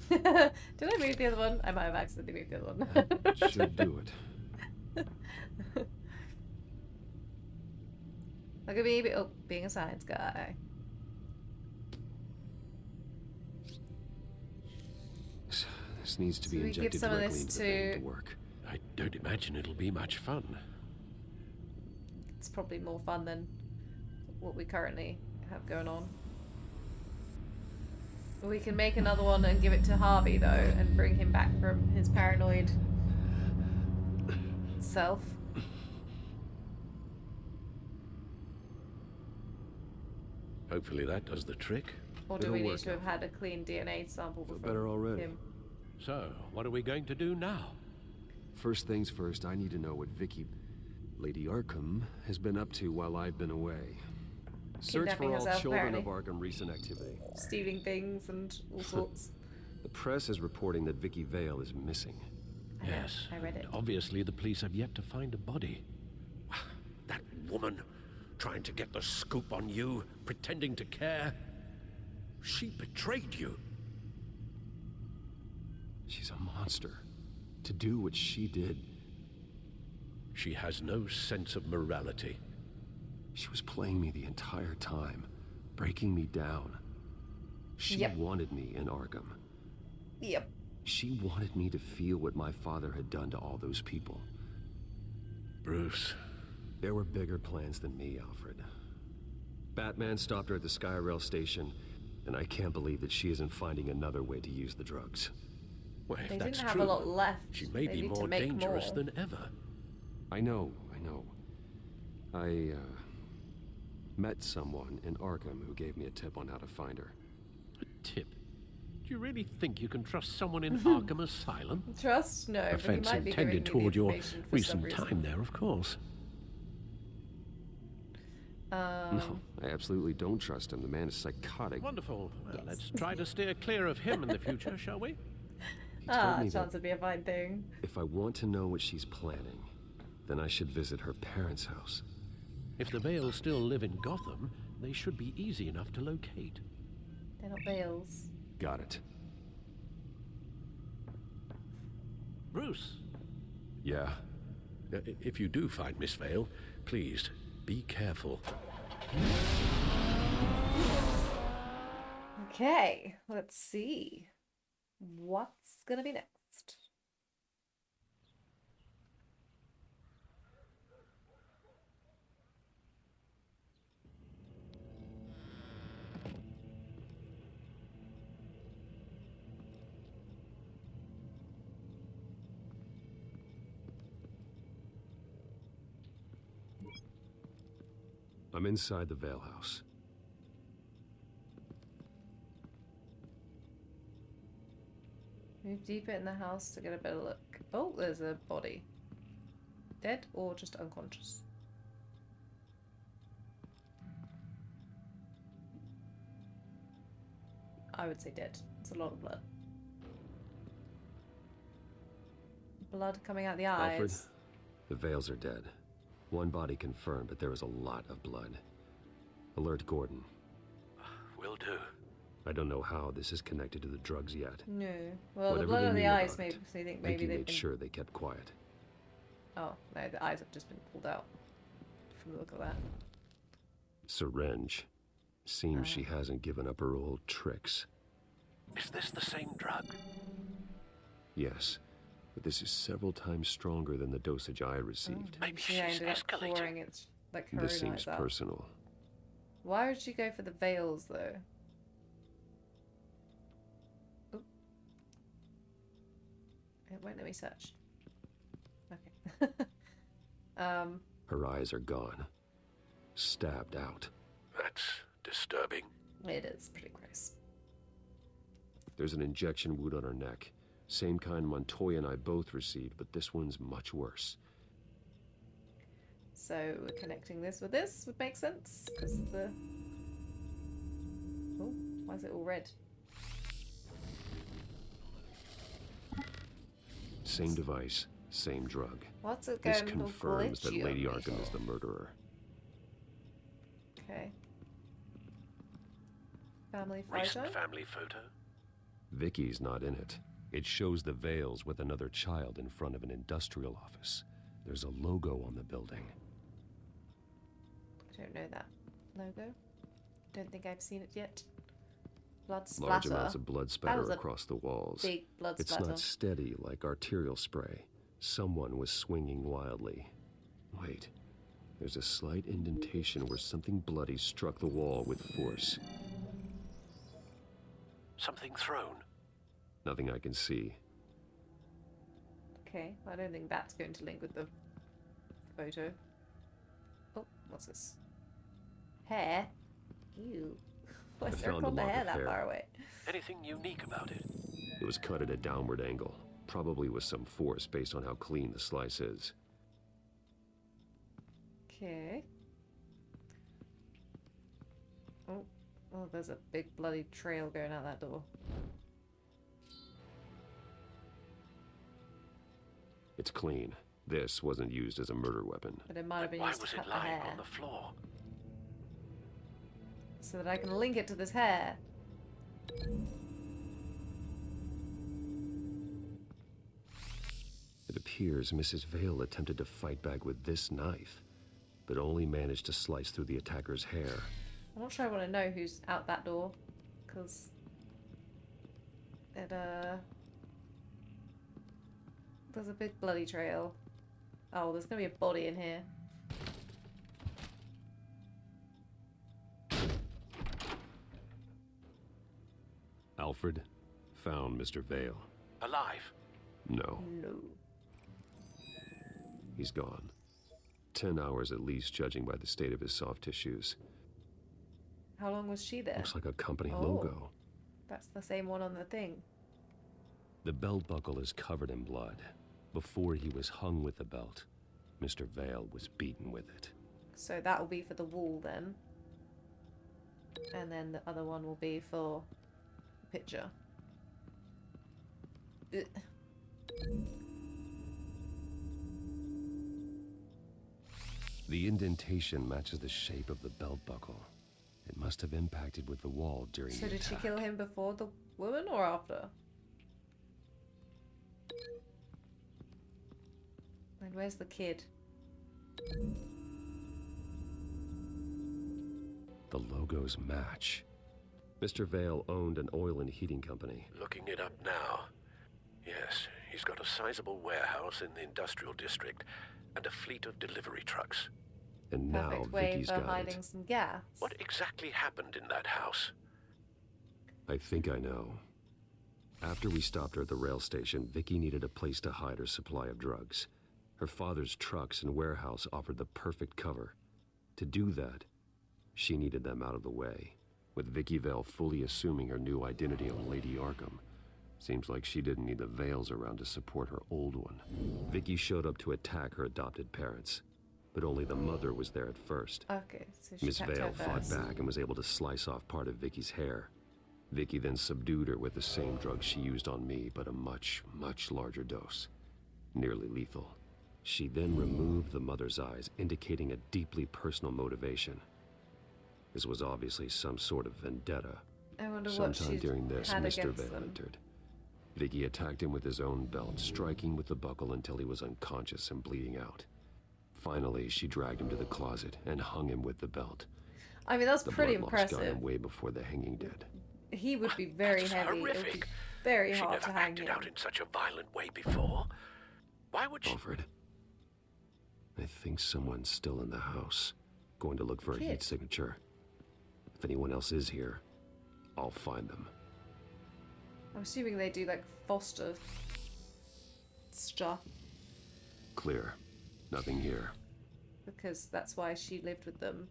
Did I move the other one? I might have accidentally moved the other one. That should do it. Look at me being a science guy. This needs to be So we give injected some of directly this into the vein to- to work. I don't imagine it'll be much fun. It's probably more fun than what we currently have going on. We can make another one and give it to Harvey, though, and bring him back from his paranoid self. Hopefully that does the trick. Or do It'll we need work to have had a clean DNA sample Feel before better already. him? So, what are we going to do now? First things first, I need to know what Lady Arkham, has been up to while I've been away. Search Kidnapping for all herself, children of apparently. Arkham recent activity. Stealing things and all sorts. The press is reporting that Vicky Vale is missing. Yes. I read it. And obviously the police have yet to find a body. That woman, trying to get the scoop on you, pretending to care. She betrayed you. She's a monster. To do what she did. She has no sense of morality. She was playing me the entire time, breaking me down. She Yep. wanted me in Arkham. Yep. She wanted me to feel what my father had done to all those people. Bruce. There were bigger plans than me, Alfred. Batman stopped her at the Skyrail station, and I can't believe that she isn't finding another way to use the drugs. Well, if They that's didn't have true, a lot left. she may They be need to more make dangerous more. than ever. I know. I met someone in Arkham who gave me a tip on how to find her. A tip? Do you really think you can trust someone in Arkham Asylum? Trust? No, but he Offense might be intended giving me toward the your information for some recent reason. time there, of course. No, I absolutely don't trust him. The man is psychotic. Wonderful. Well, let's try to steer clear of him in the future, shall we? He told me Chance that would be a fine thing. if I want to know what she's planning, then I should visit her parents' house. If the Vales still live in Gotham, they should be easy enough to locate. They're not Bales. Got it. Bruce, Yeah. if you do find Miss Vale, please be careful. Okay, let's see. What's gonna be next? I'm inside the Vale house. Move deeper in the house to get a better look. Oh, there's a body. Dead or just unconscious? I would say dead. It's a lot of blood. Blood coming out the eyes. Alfred, the Vales are dead. One body confirmed, but there was a lot of blood. Alert Gordon. Will do. I don't know how this is connected to the drugs yet. No. Well, Whatever the blood they on the knew eyes about makes it, me think maybe Vicky they've made been... sure they kept quiet. Oh, no, the eyes have just been pulled out. From the look of that. Syringe. Seems she hasn't given up her old tricks. Is this the same drug? Yes, but this is several times stronger than the dosage I received. Maybe she ended up pouring it, like, her This own seems eyes out. personal. Why would she go for the veils, though? Oop. It won't let me search. Okay. Her eyes are gone. Stabbed out. That's disturbing. It is pretty gross. There's an injection wound on her neck. Same kind Montoya and I both received, but this one's much worse. So we're connecting this with this would make sense because the... Oh, why is it all red? Same device, same drug. What's it This going confirms that glitchy Lady on me Arkham is for? the murderer. Okay. Family Recent photo? family photo? Vicky's not in it. It shows the Vales with another child in front of an industrial office. There's a logo on the building. I don't know that logo. Don't think I've seen it yet. Blood Large splatter. amounts of blood That spatter was a across the walls. big blood It's splatter. not steady like arterial spray. Someone was swinging wildly. Wait, there's a slight indentation where something bloody struck the wall with force. Something thrown? Nothing I can see. Okay, I don't think that's going to link with the photo. Oh, what's this? Hair? Ew. Why I is there found a the lock hair of that hair. far away? Anything unique about it? It was cut at a downward angle, probably with some force based on how clean the slice is. Okay. Oh, oh, there's a big bloody trail going out that door. It's clean. This wasn't used as a murder weapon. But it might have been used to cut the hair. floor? So that I can link it to this hair. It appears Mrs. Vale attempted to fight back with this knife, but only managed to slice through the attacker's hair. I'm not sure I want to know who's out that door, because it, there's a big bloody trail. Oh, there's gonna be a body in here. Alfred found Mr. Vale. Alive? No, No. he's gone. 10 hours at least, judging by the state of his soft tissues. How long was she there? Looks like a company Oh. logo. That's the same one on the thing. The belt buckle is covered in blood. Before he was hung with the belt, Mr. Vale was beaten with it. So that will be for the wall then. And then the other one will be for the picture. Ugh. The indentation matches the shape of the belt buckle. It must have impacted with the wall during So the did she attack. kill him before the woman or after? And where's the kid? The logos match. Mr. Vale owned an oil and heating company. Looking it up now. Yes, he's got a sizable warehouse in the industrial district and a fleet of delivery trucks. And now Perfect way Vicky's for got hiding it. some gas. What exactly happened in that house? I think I know. After we stopped her at the rail station, Vicky needed a place to hide her supply of drugs. Her father's trucks and warehouse offered the perfect cover. To do that, she needed them out of the way, with Vicky Vale fully assuming her new identity on Lady Arkham. Seems like she didn't need the Vales around to support her old one. Vicky showed up to attack her adopted parents, but only the mother was there at first. Okay, so she Miss attacked Vale her fought first. back and was able to slice off part of Vicky's hair. Vicky then subdued her with the same drug she used on me, but a much, much larger dose. Nearly lethal. She then removed the mother's eyes, indicating a deeply personal motivation. This was obviously some sort of vendetta, I wonder what Sometime she during this, had Mr. against Vale them. entered. Vicky attacked him with his own belt, striking with the buckle until he was unconscious and bleeding out. Finally, she dragged him to the closet and hung him with the belt. I mean, that's The pretty blood loss got impressive. him way before the hanging did. He would be very That's heavy. It would be horrific. very She hard never to hang acted him. out in such a violent way before. Why would she? Alfred, I think someone's still in the house. Going to look for a heat signature. If anyone else is here, I'll find them. I'm assuming they do like foster stuff Clear. Nothing here. because that's why she lived with them.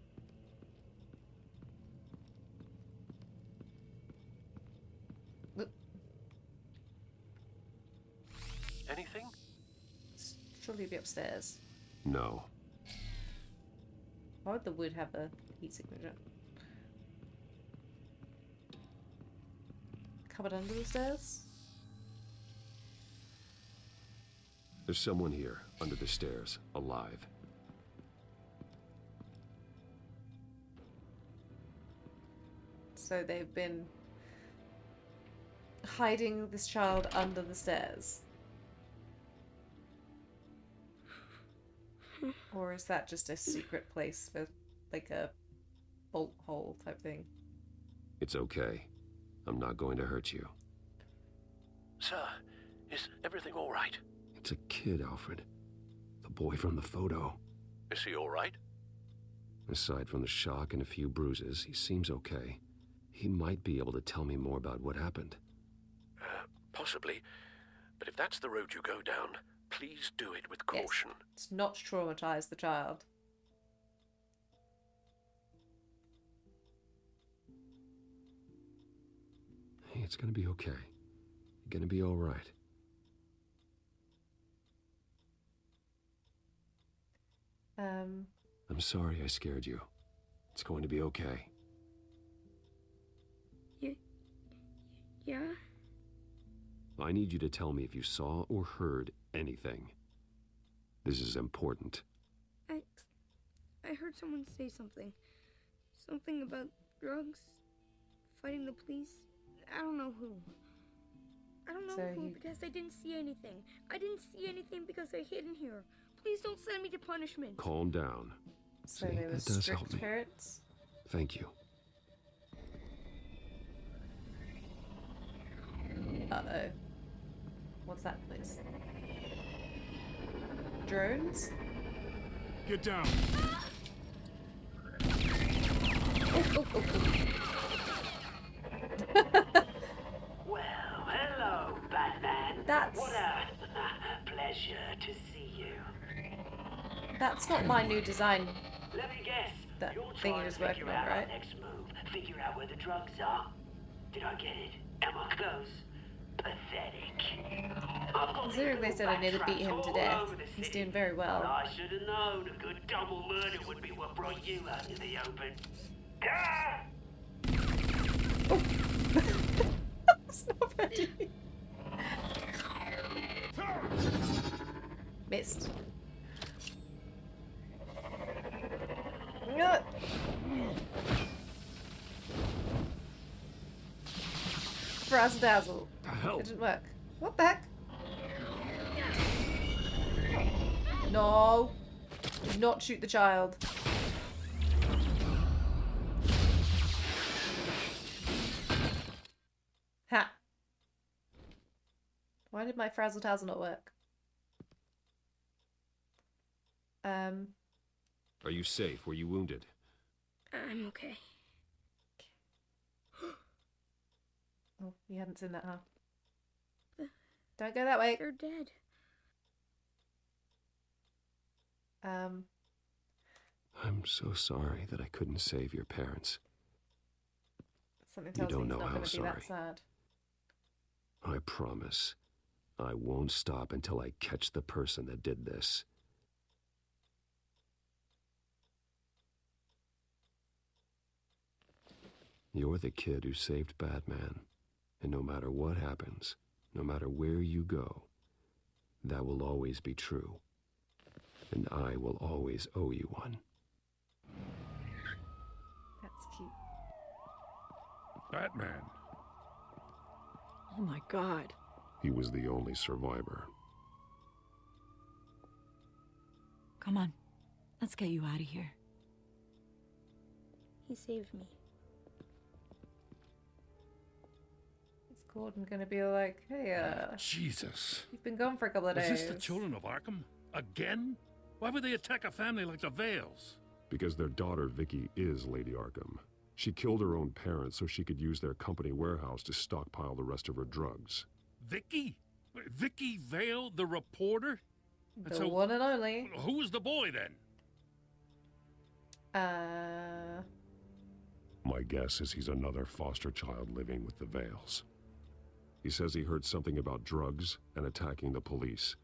Oop. Anything? Surely he'd be upstairs. No. Why would the wood have a heat signature? Cupboard under the stairs? There's someone here, under the stairs, alive. So they've been hiding this child under the stairs. Or is that just a secret place for like a bolt hole type thing? It's okay. I'm not going to hurt you. Sir, is everything all right? It's a kid, Alfred. The boy from the photo. Is he all right? Aside from the shock and a few bruises, he seems okay. He might be able to tell me more about what happened. Possibly. But if that's the road you go down, please do it with caution. Yes. It's not to traumatize the child. Hey, it's gonna be okay. You're gonna be all right. I'm sorry I scared you. It's going to be okay. Yeah? I need you to tell me if you saw or heard anything. This is important. I heard someone say something. Something about drugs, fighting the police. I don't know who. I don't know who because I didn't see anything. I didn't see anything because I hid in here. Please don't send me to punishment. Calm down. So See, they were that does help strict me. parents? Thank you. Uh-oh. What's that place? Drones? Get down. Well, hello, Batman. That's... What a pleasure to see you. That's not my new design. Let me guess. That You're thing trying he was to working figure on, out right? our next move. Figure out where the drugs are. Did I get it? Am I close? Pathetic. Considering they said I nearly beat him to death, he's doing very well. I should have known a good double murder would be what brought you out to the open. That's not ready. Missed. Frazzle dazzle. It didn't work. What the heck? No. Do not shoot the child. Ha. Why did my frazzle dazzle not work? Are you safe? Were you wounded? I'm okay. Oh, you hadn't seen that, huh? Don't go that way. They're dead. I'm so sorry that I couldn't save your parents. Something You tells don't me know he's not how going to be that sorry. sad. I promise. I won't stop until I catch the person that did this. You're the kid who saved Batman. And no matter what happens, no matter where you go, that will always be true. And I will always owe you one. That's cute. Batman. Oh my god. He was the only survivor. Come on. Let's get you out of here. He saved me. Is Gordon gonna be like, hey, Jesus. you've been gone for a couple of Is days. this the children of Arkham? Again? Why would they attack a family like the Vales? Because their daughter, Vicky, is Lady Arkham. She killed her own parents so she could use their company warehouse to stockpile the rest of her drugs. Vicky? Vicky Vale, the reporter? The one and only. Who was the boy then? My guess is he's another foster child living with the Vales. He says he heard something about drugs and attacking the police.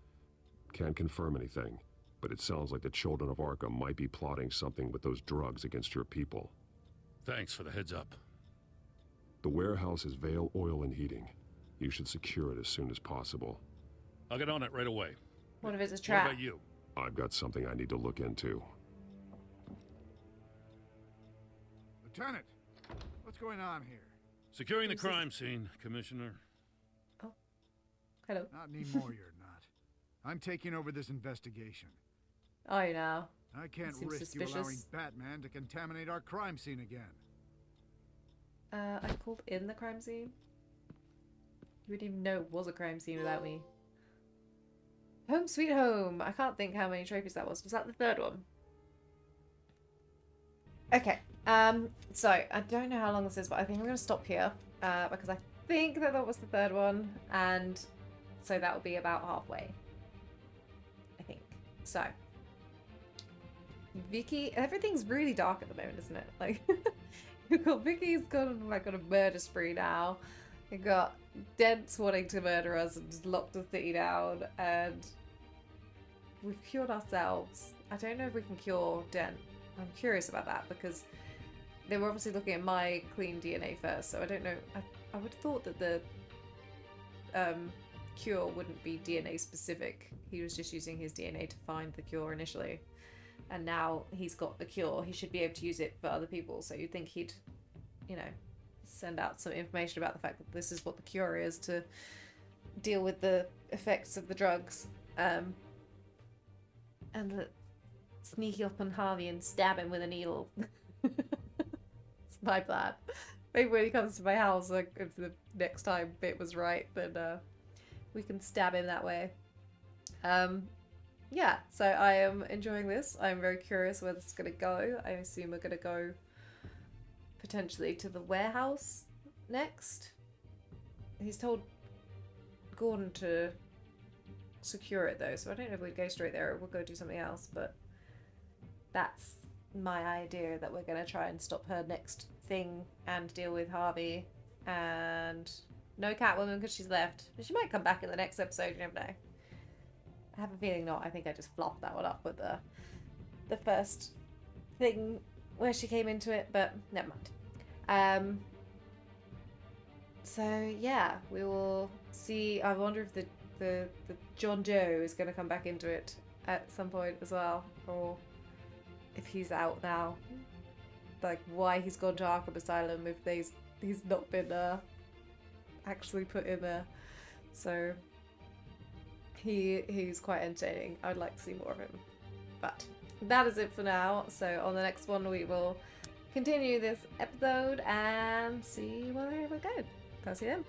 Can't confirm anything, but it sounds like the children of Arkham might be plotting something with those drugs against your people. Thanks for the heads up. The warehouse is Vale Oil and Heating. You should secure it as soon as possible. I'll get on it right away. What if it's a trap? What about you? I've got something I need to look into. Lieutenant, what's going on here? Securing the crime scene, Commissioner. Oh. Hello. Not anymore, you're not. I'm taking over this investigation. Oh, you know. I can't Seems risk suspicious. you allowing Batman to contaminate our crime scene again. I called in the crime scene. You wouldn't even know it was a crime scene without me. Home Sweet Home. I can't think how many trophies that was. Was that the third one? Okay. So I don't know how long this is, but I think I'm going to stop here because I think that was the third one, and so that will be about halfway. I think. So Vicky, everything's really dark at the moment, isn't it? Like you've got Vicky's gone like on a murder spree now. You've got Dent's wanting to murder us and just lock the city down, and we've cured ourselves. I don't know if we can cure Dent. I'm curious about that because they were obviously looking at my clean DNA first, so I don't know. I would have thought that the cure wouldn't be DNA specific. He was just using his DNA to find the cure initially, and now he's got the cure. He should be able to use it for other people, so you'd think he'd, you know, send out some information about the fact that this is what the cure is to deal with the effects of the drugs, and that sneak up on Harvey and stab him with a needle. It's my plan. Maybe when he comes to my house, like if the next time bit was right, then we can stab him that way. Yeah, so I am enjoying this. I'm very curious where this is going to go. I assume we're going to go potentially to the warehouse next. He's told Gordon to secure it though, so I don't know if we'd go straight there or we'll go do something else, but that's my idea, that we're going to try and stop her next thing and deal with Harvey. And no Catwoman because she's left. But she might come back in the next episode, you never know. I have a feeling not. I think I just flopped that one up with the first thing where she came into it, but never mind. So yeah, we will see. I wonder if the John Doe is going to come back into it at some point as well, or if he's out now, like why he's gone to Arkham Asylum if he's not been actually put in there. So he's quite entertaining. I'd like to see more of him. But that is it for now. So on the next one we will continue this episode and see where we go. I'll see you then.